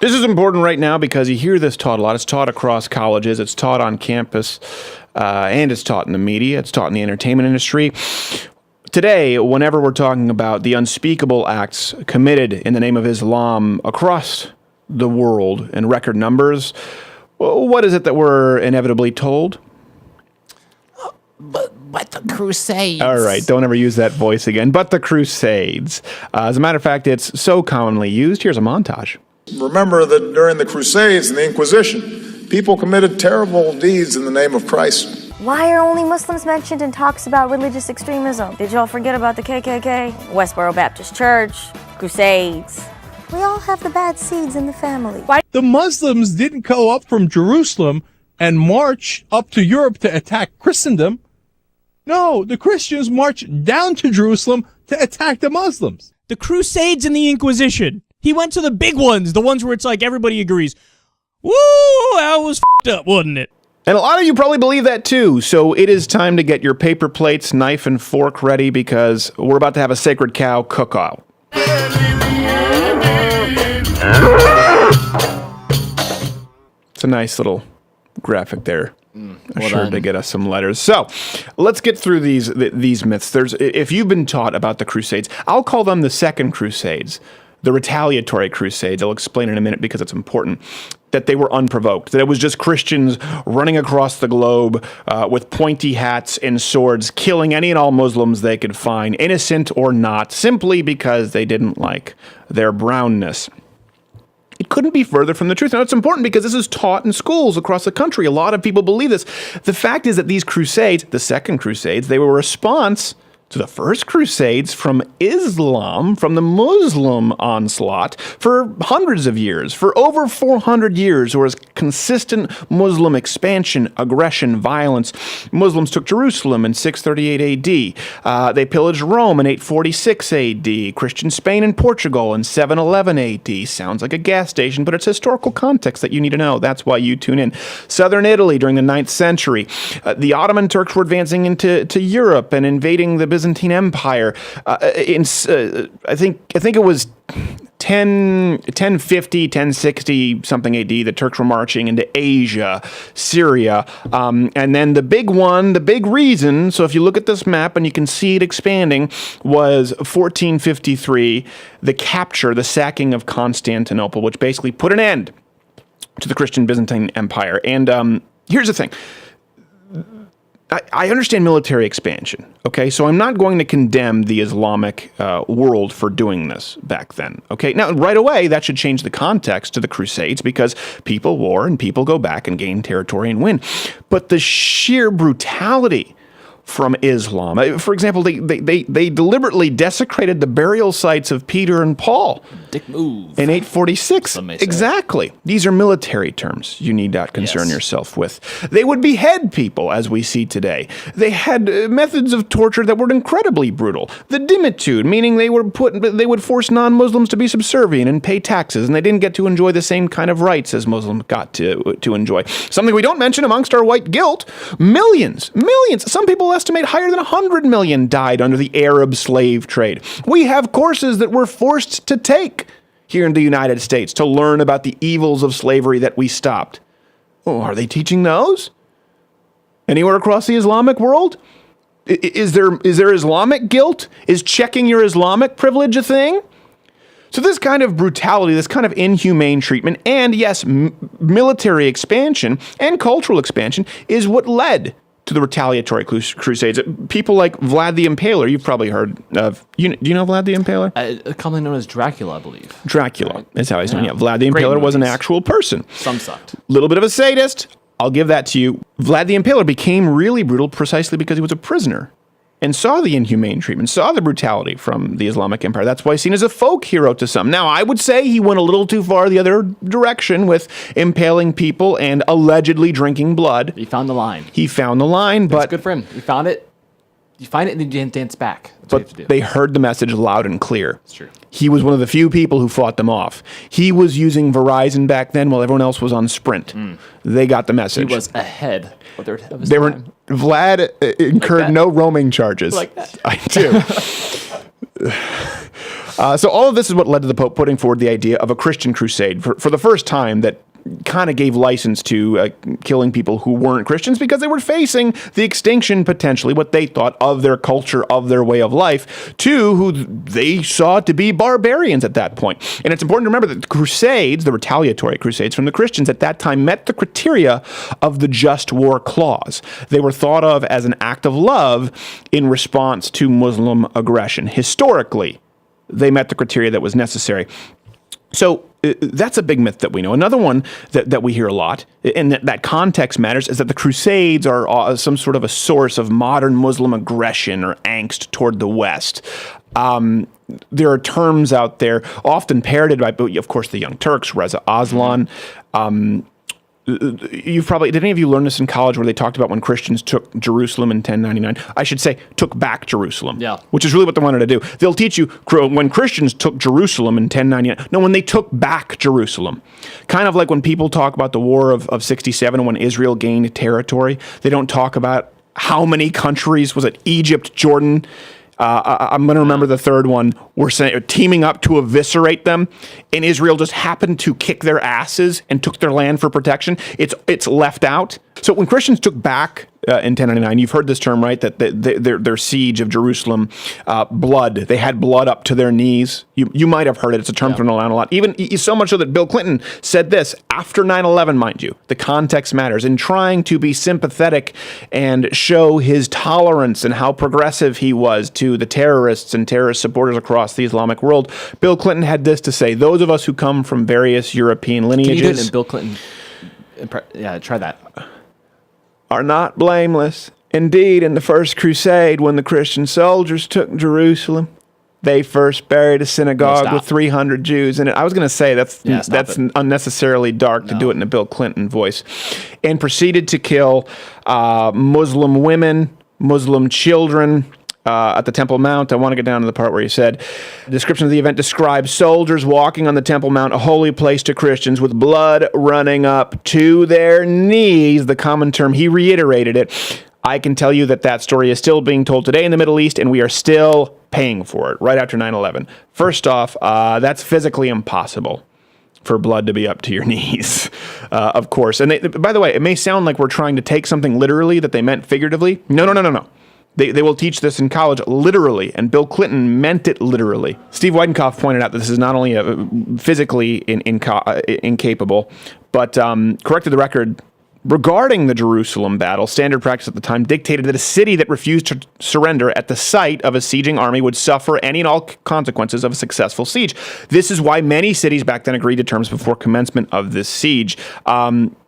This is important right now because you hear this taught a lot. It's taught across colleges. It's taught on campus, and it's taught in the media. It's taught in the entertainment industry. Today, whenever we're talking about the unspeakable acts committed in the name of Islam across the world in record numbers, what is it that we're inevitably told? But the Crusades. All right, don't ever use that voice again. But the Crusades. As a matter of fact, it's so commonly used. Here's a montage. Remember that during the Crusades and the Inquisition, people committed terrible deeds in the name of Christ. Why are only Muslims mentioned in talks about religious extremism? Did y'all forget about the KKK? Westboro Baptist Church, Crusades. We all have the bad seeds in the family. Why? The Muslims didn't go up from Jerusalem and march up to Europe to attack Christendom. No, the Christians marched down to Jerusalem to attack the Muslims. The Crusades and the Inquisition. He went to the big ones, the ones where it's like everybody agrees. Woo, that was f***ed up, wasn't it? And a lot of you probably believe that too, so it is time to get your paper plates, knife, and fork ready because we're about to have a sacred cow cook-out. It's a nice little graphic there. Assured to get us some letters. So let's get through these myths. If you've been taught about the Crusades, I'll call them the Second Crusades. The retaliatory Crusades, I'll explain in a minute because it's important, that they were unprovoked, that it was just Christians running across the globe with pointy hats and swords, killing any and all Muslims they could find, innocent or not, simply because they didn't like their brownness. It couldn't be further from the truth. Now, it's important because this is taught in schools across the country. A lot of people believe this. The fact is that these Crusades, the Second Crusades, they were a response to the First Crusades from Islam, from the Muslim onslaught for hundreds of years. For over 400 years, there was consistent Muslim expansion, aggression, violence. Muslims took Jerusalem in 638 AD. They pillaged Rome in 846 AD. Christian Spain and Portugal in 711 AD. Sounds like a gas station, but it's historical context that you need to know. That's why you tune in. Southern Italy during the 9th century. The Ottoman Turks were advancing into Europe and invading the Byzantine Empire. I think it was 1050, 1060 something AD. The Turks were marching into Asia, Syria, and then the big one, the big reason. So if you look at this map and you can see it expanding, was 1453, the capture, the sacking of Constantinople, which basically put an end to the Christian Byzantine Empire. And here's the thing. I understand military expansion, okay? So I'm not going to condemn the Islamic world for doing this back then, okay? Now, right away, that should change the context to the Crusades because people war and people go back and gain territory and win. But the sheer brutality from Islam, for example, they deliberately desecrated the burial sites of Peter and Paul. Dick move. In 846. Exactly. These are military terms you need not concern yourself with. They would behead people, as we see today. They had methods of torture that were incredibly brutal. The dimitude, meaning they would force non-Muslims to be subservient and pay taxes, and they didn't get to enjoy the same kind of rights as Muslims got to enjoy. Something we don't mention amongst our white guilt, millions, some people estimate higher than 100 million died under the Arab slave trade. We have courses that we're forced to take here in the United States to learn about the evils of slavery that we stopped. Oh, are they teaching those? Anywhere across the Islamic world? Is there Islamic guilt? Is checking your Islamic privilege a thing? So this kind of brutality, this kind of inhumane treatment, and yes, military expansion and cultural expansion is what led to the retaliatory crusades. People like Vlad the Impaler, you've probably heard of. Do you know Vlad the Impaler? Commonly known as Dracula, I believe. Dracula is how he's known. Yeah, Vlad the Impaler was an actual person. Some sucked. Little bit of a sadist. I'll give that to you. Vlad the Impaler became really brutal precisely because he was a prisoner and saw the inhumane treatment, saw the brutality from the Islamic Empire. That's why he's seen as a folk hero to some. Now, I would say he went a little too far the other direction with impaling people and allegedly drinking blood. He found the line. But it's good for him. He found it. You find it and then you dance back. That's what you have to do. They heard the message loud and clear. It's true. He was one of the few people who fought them off. He was using Verizon back then while everyone else was on Sprint. They got the message. He was ahead of his time. Vlad incurred no roaming charges. Like that. I do. So all of this is what led to the Pope putting forward the idea of a Christian crusade for the first time that kind of gave license to killing people who weren't Christians because they were facing the extinction, potentially, what they thought of their culture, of their way of life, to who they saw to be barbarians at that point. And it's important to remember that the Crusades, the retaliatory Crusades from the Christians at that time, met the criteria of the just war clause. They were thought of as an act of love in response to Muslim aggression. Historically, they met the criteria that was necessary. So that's a big myth that we know. Another one that we hear a lot, and that context matters, is that the Crusades are some sort of a source of modern Muslim aggression or angst toward the West. There are terms out there, often parroted by, of course, the Young Turks, Reza Aslan. Did any of you learn this in college where they talked about when Christians took Jerusalem in 1099? I should say, took back Jerusalem. Yeah. Which is really what they wanted to do. They'll teach you when Christians took Jerusalem in 1099. No, when they took back Jerusalem. Kind of like when people talk about the War of 67 when Israel gained territory. They don't talk about how many countries, was it Egypt, Jordan, I'm going to remember the third one, were teaming up to eviscerate them, and Israel just happened to kick their asses and took their land for protection. It's left out. So when Christians took back in 1099, you've heard this term, right? That their siege of Jerusalem, blood. They had blood up to their knees. You might have heard it. It's a term thrown around a lot. Even so much so that Bill Clinton said this after 9/11, mind you. The context matters. In trying to be sympathetic and show his tolerance and how progressive he was to the terrorists and terrorist supporters across the Islamic world, Bill Clinton had this to say: those of us who come from various European lineages. Can you do it in Bill Clinton? Yeah, try that. Are not blameless. Indeed, in the First Crusade, when the Christian soldiers took Jerusalem, they first buried a synagogue with 300 Jews in it. I was going to say that's unnecessarily dark to do it in a Bill Clinton voice. And proceeded to kill Muslim women, Muslim children, at the Temple Mount. I want to get down to the part where he said, the description of the event describes soldiers walking on the Temple Mount, a holy place to Christians, with blood running up to their knees. The common term, he reiterated it. I can tell you that story is still being told today in the Middle East, and we are still paying for it right after 9/11. First off, that's physically impossible for blood to be up to your knees, of course. And by the way, it may sound like we're trying to take something literally that they meant figuratively. No. They will teach this in college literally, and Bill Clinton meant it literally. Steve Weidenkopf pointed out that this is not only physically incapable, but corrected the record regarding the Jerusalem battle. Standard practice at the time dictated that a city that refused to surrender at the sight of a sieging army would suffer any and all consequences of a successful siege. This is why many cities back then agreed to terms before commencement of this siege.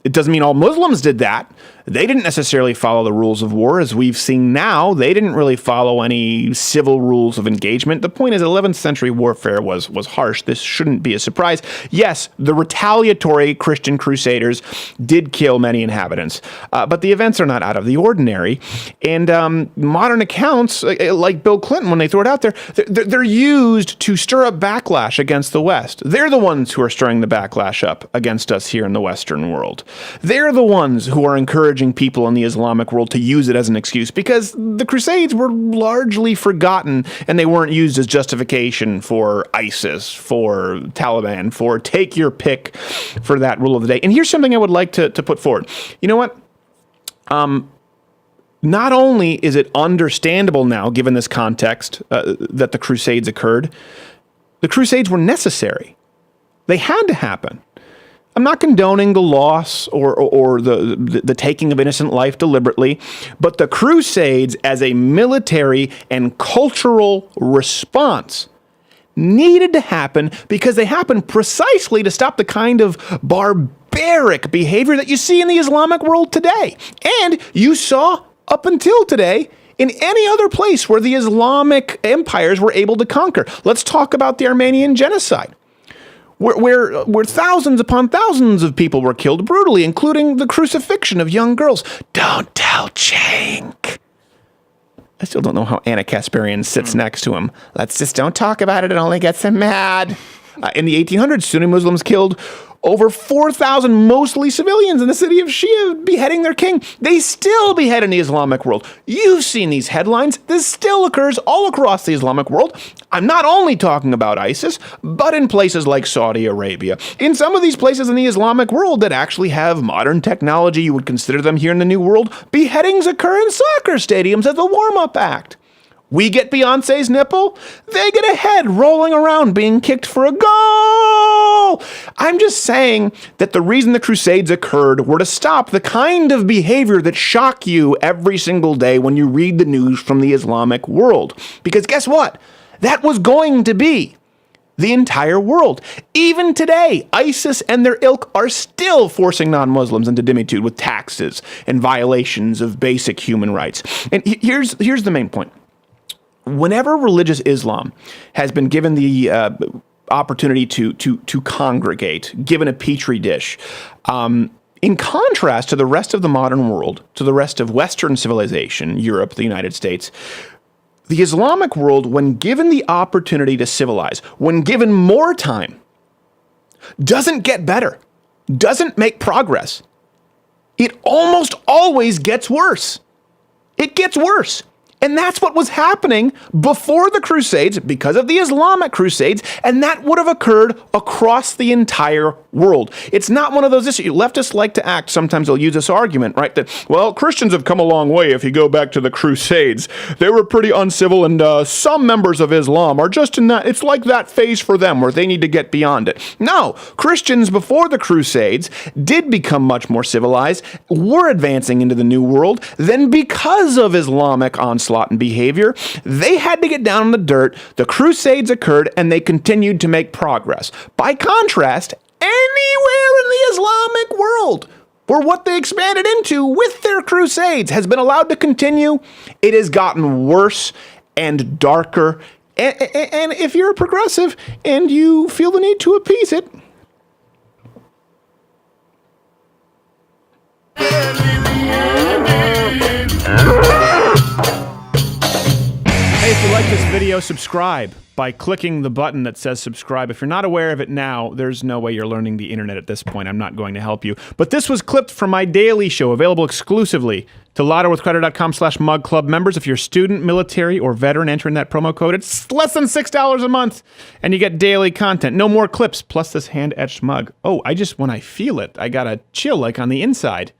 It doesn't mean all Muslims did that. They didn't necessarily follow the rules of war. As we've seen now, they didn't really follow any civil rules of engagement. The point is, 11th century warfare was harsh. This shouldn't be a surprise. Yes, the retaliatory Christian crusaders did kill many inhabitants, but the events are not out of the ordinary. And modern accounts, like Bill Clinton, when they throw it out there, they're used to stir up backlash against the West. They're the ones who are stirring the backlash up against us here in the Western world. They're the ones who are encouraging people in the Islamic world to use it as an excuse, because the Crusades were largely forgotten and they weren't used as justification for ISIS, for Taliban, for take your pick for that rule of the day. And here's something I would like to put forward. You know what? Not only is it understandable now, given this context, that the Crusades occurred, the Crusades were necessary. They had to happen. I'm not condoning the loss or the taking of innocent life deliberately, but the Crusades as a military and cultural response needed to happen because they happened precisely to stop the kind of barbaric behavior that you see in the Islamic world today. And you saw up until today in any other place where the Islamic empires were able to conquer. Let's talk about the Armenian genocide, where thousands upon thousands of people were killed brutally, including the crucifixion of young girls. Don't tell Cenk. I still don't know how Anna Kasparian sits next to him. Let's just don't talk about it. It only gets him mad. In the 1800s, Sunni Muslims killed over 4,000 mostly civilians in the city of Shia, beheading their king. They still behead in the Islamic world. You've seen these headlines. This still occurs all across the Islamic world. I'm not only talking about ISIS, but in places like Saudi Arabia. In some of these places in the Islamic world that actually have modern technology, you would consider them here in the New World, beheadings occur in soccer stadiums as a warm-up act. We get Beyonce's nipple, they get a head rolling around being kicked for a goal. I'm just saying that the reason the Crusades occurred were to stop the kind of behavior that shock you every single day when you read the news from the Islamic world. Because guess what? That was going to be the entire world. Even today, ISIS and their ilk are still forcing non-Muslims into dhimmitude with taxes and violations of basic human rights. And here's the main point. Whenever religious Islam has been given the opportunity to congregate, given a petri dish, in contrast to the rest of the modern world, to the rest of Western civilization, Europe, the United States, the Islamic world, when given the opportunity to civilize, when given more time, doesn't get better, doesn't make progress. It almost always gets worse. It gets worse. And that's what was happening before the Crusades because of the Islamic Crusades, and that would have occurred across the entire world. It's not one of those issues. Leftists like to act, sometimes they'll use this argument, right, that, well, Christians have come a long way if you go back to the Crusades. They were pretty uncivil, and some members of Islam are just in that, it's like that phase for them where they need to get beyond it. No, Christians before the Crusades did become much more civilized, were advancing into the New World, then because of Islamic onslaught and behavior, they had to get down in the dirt. The Crusades occurred, and they continued to make progress. By contrast, anywhere in the Islamic world where what they expanded into with their Crusades has been allowed to continue, it has gotten worse and darker. And if you're a progressive and you feel the need to appease it, if you like this video, subscribe by clicking the button that says subscribe. If you're not aware of it now, there's no way you're learning the internet at this point. I'm not going to help you. But this was clipped from my daily show, available exclusively to LottoWithCreditor.com/MugClub members. If you're a student, military, or veteran, enter in that promo code. It's less than $6 a month, and you get daily content. No more clips, plus this hand-etched mug. Oh, when I feel it, I got a chill like on the inside.